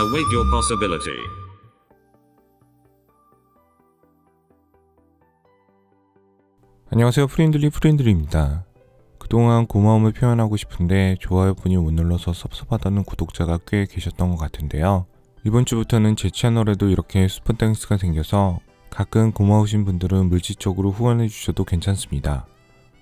Await your possibility. 안녕하세요. 프렌들리입니다. 그동안 고마움을 표현하고 싶은데 좋아요 분이 못 눌러서 섭섭하다는 구독자가 꽤 계셨던 것 같은데요. 이번 주부터는 제 채널에도 이렇게 슈퍼땡스가 생겨서 가끔 고마우신 분들은 물질적으로 후원해 주셔도 괜찮습니다.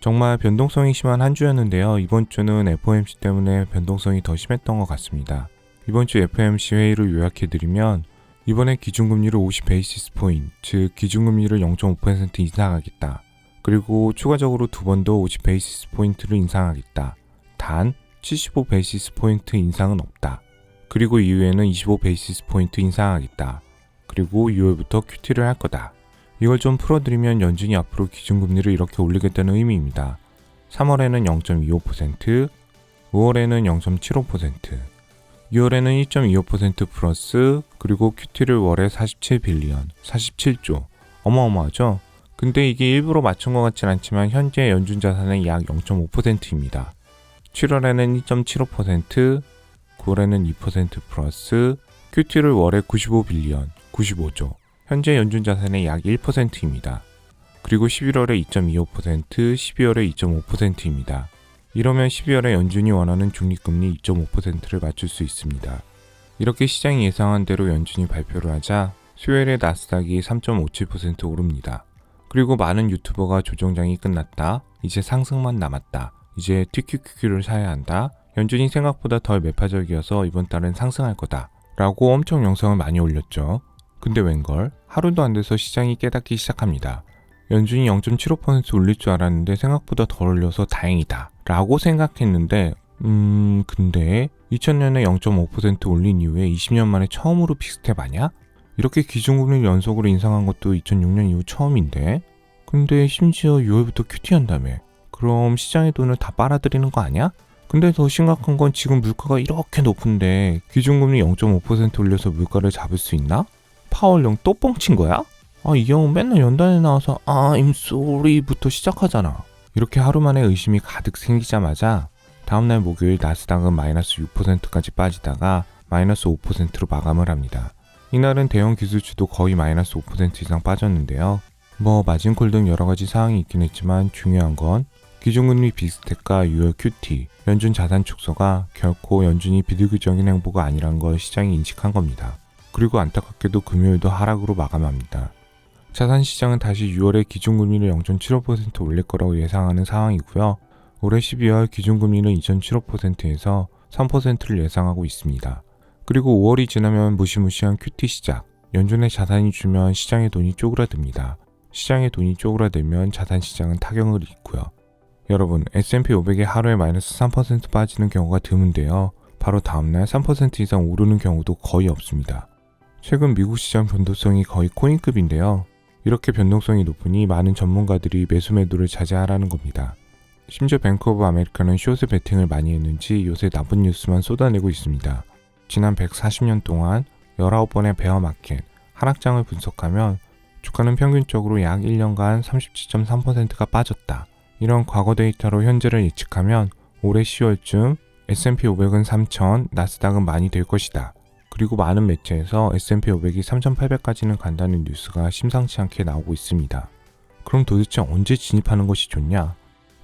정말 변동성이 심한 한 주였는데요. 이번 주는 FOMC 때문에 변동성이 더 심했던 것 같습니다. 이번 주 FOMC 회의를 요약해드리면 이번에 기준금리를 50 베이시스 포인트, 즉 기준금리를 0.5% 인상하겠다. 그리고 추가적으로 두 번 더 50 베이시스 포인트를 인상하겠다. 단 75 베이시스 포인트 인상은 없다. 그리고 이후에는 25 베이시스 포인트 인상하겠다. 그리고 6월부터 QT를 할 거다. 이걸 좀 풀어드리면 연준이 앞으로 기준금리를 이렇게 올리겠다는 의미입니다. 3월에는 0.25%, 5월에는 0.75%, 6월에는 1.25% 플러스, 그리고 QT를 월에 47빌리언, 47조. 어마어마하죠? 근데 이게 일부러 맞춘 것 같진 않지만 현재 연준 자산의 약 0.5%입니다. 7월에는 2.75%, 9월에는 2% 플러스, QT를 월에 95빌리언, 95조. 현재 연준 자산의 약 1%입니다. 그리고 11월에 2.25%, 12월에 2.5%입니다. 이러면 12월에 연준이 원하는 중립금리 2.5%를 맞출 수 있습니다. 이렇게 시장이 예상한 대로 연준이 발표를 하자 수요일에 나스닥이 3.57% 오릅니다. 그리고 많은 유튜버가 조정장이 끝났다. 이제 상승만 남았다. 이제 TQQQ를 사야 한다. 연준이 생각보다 덜 매파적이어서 이번 달은 상승할 거다. 라고 엄청 영상을 많이 올렸죠. 근데 웬걸? 하루도 안 돼서 시장이 깨닫기 시작합니다. 연준이 0.75% 올릴 줄 알았는데 생각보다 덜 올려서 다행이다. 라고 생각했는데 근데 2000년에 0.5% 올린 이후에 20년 만에 처음으로 빅스텝 아냐? 이렇게 기준금리를 연속으로 인상한 것도 2006년 이후 처음인데 근데 심지어 6월부터 QT한다며. 그럼 시장의 돈을 다 빨아들이는 거 아니야? 근데 더 심각한 건 지금 물가가 이렇게 높은데 기준금리 0.5% 올려서 물가를 잡을 수 있나? 파월 형 또 뻥친 거야? 이 형은 맨날 연단에 나와서 I'm sorry부터 시작하잖아. 이렇게 하루 만에 의심이 가득 생기자마자 다음날 목요일 나스닥은 마이너스 6%까지 빠지다가 마이너스 5%로 마감을 합니다. 이날은 대형 기술주도 거의 마이너스 5% 이상 빠졌는데요. 마진콜 등 여러가지 사항이 있긴 했지만 중요한 건 기준금리 빅스텝과 6월 QT, 연준 자산 축소가 결코 연준이 비둘기적인 행보가 아니란 걸 시장이 인식한 겁니다. 그리고 안타깝게도 금요일도 하락으로 마감합니다. 자산시장은 다시 6월에 기준금리를 0.75% 올릴 거라고 예상하는 상황이고요. 올해 12월 기준금리는 2.75%에서 3%를 예상하고 있습니다. 그리고 5월이 지나면 무시무시한 QT 시작. 연준의 자산이 줄면 시장의 돈이 쪼그라듭니다. 시장의 돈이 쪼그라들면 자산시장은 타격을 입고요. 여러분, S&P 500이 하루에 마이너스 3% 빠지는 경우가 드문데요. 바로 다음날 3% 이상 오르는 경우도 거의 없습니다. 최근 미국 시장 변동성이 거의 코인급인데요. 이렇게 변동성이 높으니 많은 전문가들이 매수 매도를 자제하라는 겁니다. 심지어 뱅크 오브 아메리카는 숏에 베팅을 많이 했는지 요새 나쁜 뉴스만 쏟아내고 있습니다. 지난 140년 동안 19번의 베어 마켓, 하락장을 분석하면 주가는 평균적으로 약 1년간 37.3%가 빠졌다. 이런 과거 데이터로 현재를 예측하면 올해 10월쯤 S&P 500은 3,000, 나스닥은 많이 될 것이다. 그리고 많은 매체에서 S&P 500이 3,800까지는 간다는 뉴스가 심상치 않게 나오고 있습니다. 그럼 도대체 언제 진입하는 것이 좋냐?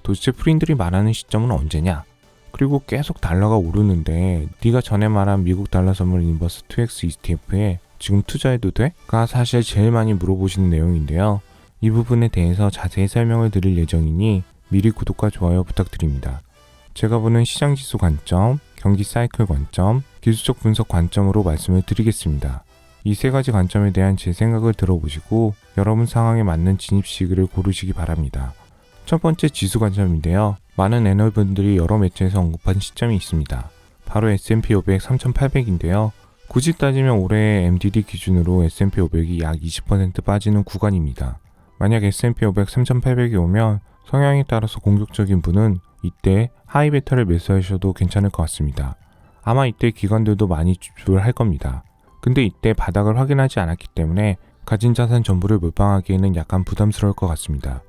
도대체 프린들이 말하는 시점은 언제냐? 그리고 계속 달러가 오르는데 네가 전에 말한 미국 달러 선물 인버스 2X ETF에 지금 투자해도 돼? 가 사실 제일 많이 물어보시는 내용인데요. 이 부분에 대해서 자세히 설명을 드릴 예정이니 미리 구독과 좋아요 부탁드립니다. 제가 보는 시장지수 관점, 경기 사이클 관점, 기술적 분석 관점으로 말씀을 드리겠습니다. 이 세 가지 관점에 대한 제 생각을 들어보시고 여러분 상황에 맞는 진입 시기를 고르시기 바랍니다. 첫 번째 지수 관점인데요. 많은 애널분들이 여러 매체에서 언급한 시점이 있습니다. 바로 S&P 500 3,800인데요. 굳이 따지면 올해 MDD 기준으로 S&P 500이 약 20% 빠지는 구간입니다. 만약 S&P 500 3,800이 오면 성향에 따라서 공격적인 분은 이때 하이베타를 매수하셔도 괜찮을 것 같습니다. 아마 이때 기관들도 많이 주춤을 할 겁니다. 근데 이때 바닥을 확인하지 않았기 때문에 가진 자산 전부를 몰빵하기에는 약간 부담스러울 것 같습니다.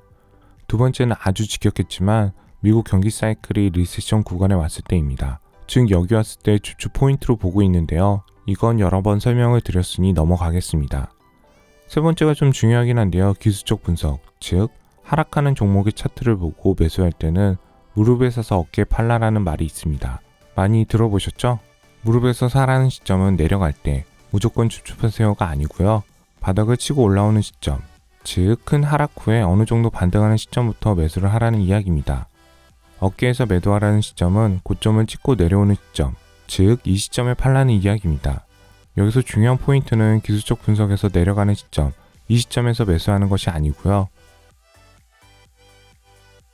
두 번째는 아주 직격했지만 미국 경기 사이클이 리세션 구간에 왔을 때입니다. 즉 여기 왔을 때 주축 포인트로 보고 있는데요. 이건 여러 번 설명을 드렸으니 넘어가겠습니다. 세 번째가 좀 중요하긴 한데요. 기술적 분석, 즉 하락하는 종목의 차트를 보고 매수할 때는 무릎에 서서 어깨에 팔라라는 말이 있습니다. 많이 들어보셨죠? 무릎에서 사라는 시점은 내려갈 때 무조건 추측하세요가 아니고요. 바닥을 치고 올라오는 시점, 즉 큰 하락 후에 어느 정도 반등하는 시점부터 매수를 하라는 이야기입니다. 어깨에서 매도하라는 시점은 고점을 찍고 내려오는 시점, 즉 이 시점에 팔라는 이야기입니다. 여기서 중요한 포인트는 기술적 분석에서 내려가는 시점, 이 시점에서 매수하는 것이 아니고요.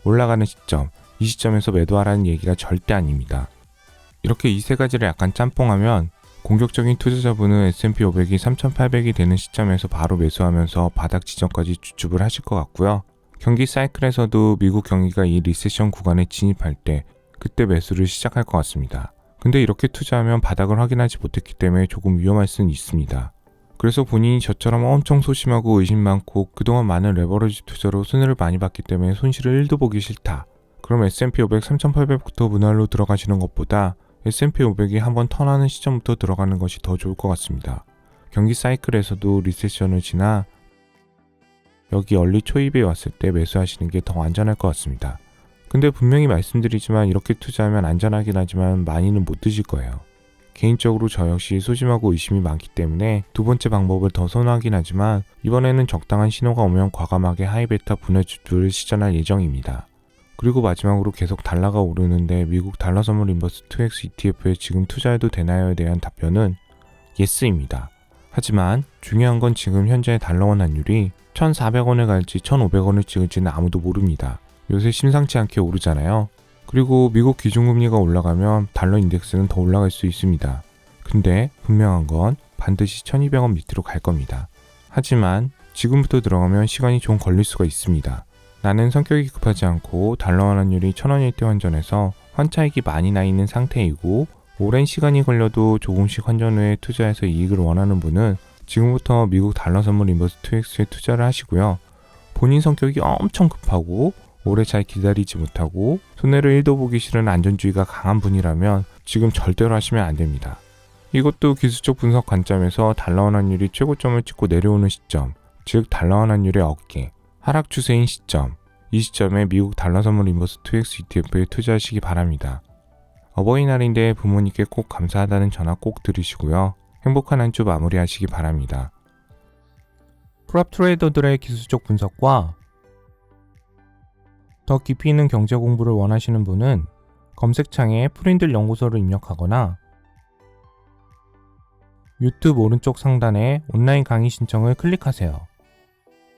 올라가는 시점, 이 시점에서 매도하라는 얘기가 절대 아닙니다. 이렇게 이 세 가지를 약간 짬뽕하면 공격적인 투자자분은 S&P 500이 3,800이 되는 시점에서 바로 매수하면서 바닥 지점까지 주축을 하실 것 같고요. 경기 사이클에서도 미국 경기가 이 리세션 구간에 진입할 때 그때 매수를 시작할 것 같습니다. 근데 이렇게 투자하면 바닥을 확인하지 못했기 때문에 조금 위험할 수는 있습니다. 그래서 본인이 저처럼 엄청 소심하고 의심 많고 그동안 많은 레버리지 투자로 손해를 많이 봤기 때문에 손실을 1도 보기 싫다. 그럼 S&P 500 3,800부터 분할로 들어가시는 것보다 S&P 500이 한번 턴하는 시점부터 들어가는 것이 더 좋을 것 같습니다. 경기 사이클에서도 리세션을 지나 여기 얼리 초입에 왔을 때 매수하시는 게 더 안전할 것 같습니다. 근데 분명히 말씀드리지만 이렇게 투자하면 안전하긴 하지만 많이는 못 드실 거예요. 개인적으로 저 역시 소심하고 의심이 많기 때문에 두 번째 방법을 더 선호하긴 하지만 이번에는 적당한 신호가 오면 과감하게 하이베타 분할주들을 시전할 예정입니다. 그리고 마지막으로 계속 달러가 오르는데 미국 달러 선물 인버스 2X ETF에 지금 투자해도 되나요에 대한 답변은 예스입니다. 하지만 중요한 건 지금 현재 달러원 환율이 1,400원을 갈지 1,500원을 찍을지는 아무도 모릅니다. 요새 심상치 않게 오르잖아요. 그리고 미국 기준금리가 올라가면 달러 인덱스는 더 올라갈 수 있습니다. 근데 분명한 건 반드시 1,200원 밑으로 갈 겁니다. 하지만 지금부터 들어가면 시간이 좀 걸릴 수가 있습니다. 나는 성격이 급하지 않고 달러 환율이 1,000원일 때 환전해서 환차익이 많이 나 있는 상태이고 오랜 시간이 걸려도 조금씩 환전 후에 투자해서 이익을 원하는 분은 지금부터 미국 달러 선물 인버스 2X에 투자를 하시고요. 본인 성격이 엄청 급하고 오래 잘 기다리지 못하고 손해를 1도 보기 싫은 안전주의가 강한 분이라면 지금 절대로 하시면 안 됩니다. 이것도 기술적 분석 관점에서 달러 환율이 최고점을 찍고 내려오는 시점, 즉 달러 환율의 어깨, 하락 추세인 시점, 이 시점에 미국 달러 선물 인버스 2X ETF에 투자하시기 바랍니다. 어버이날인데 부모님께 꼭 감사하다는 전화 꼭 들으시고요. 행복한 한 주 마무리하시기 바랍니다. 프랍 트레이더들의 기술적 분석과 더 깊이 있는 경제 공부를 원하시는 분은 검색창에 프린들 연구소를 입력하거나 유튜브 오른쪽 상단에 온라인 강의 신청을 클릭하세요.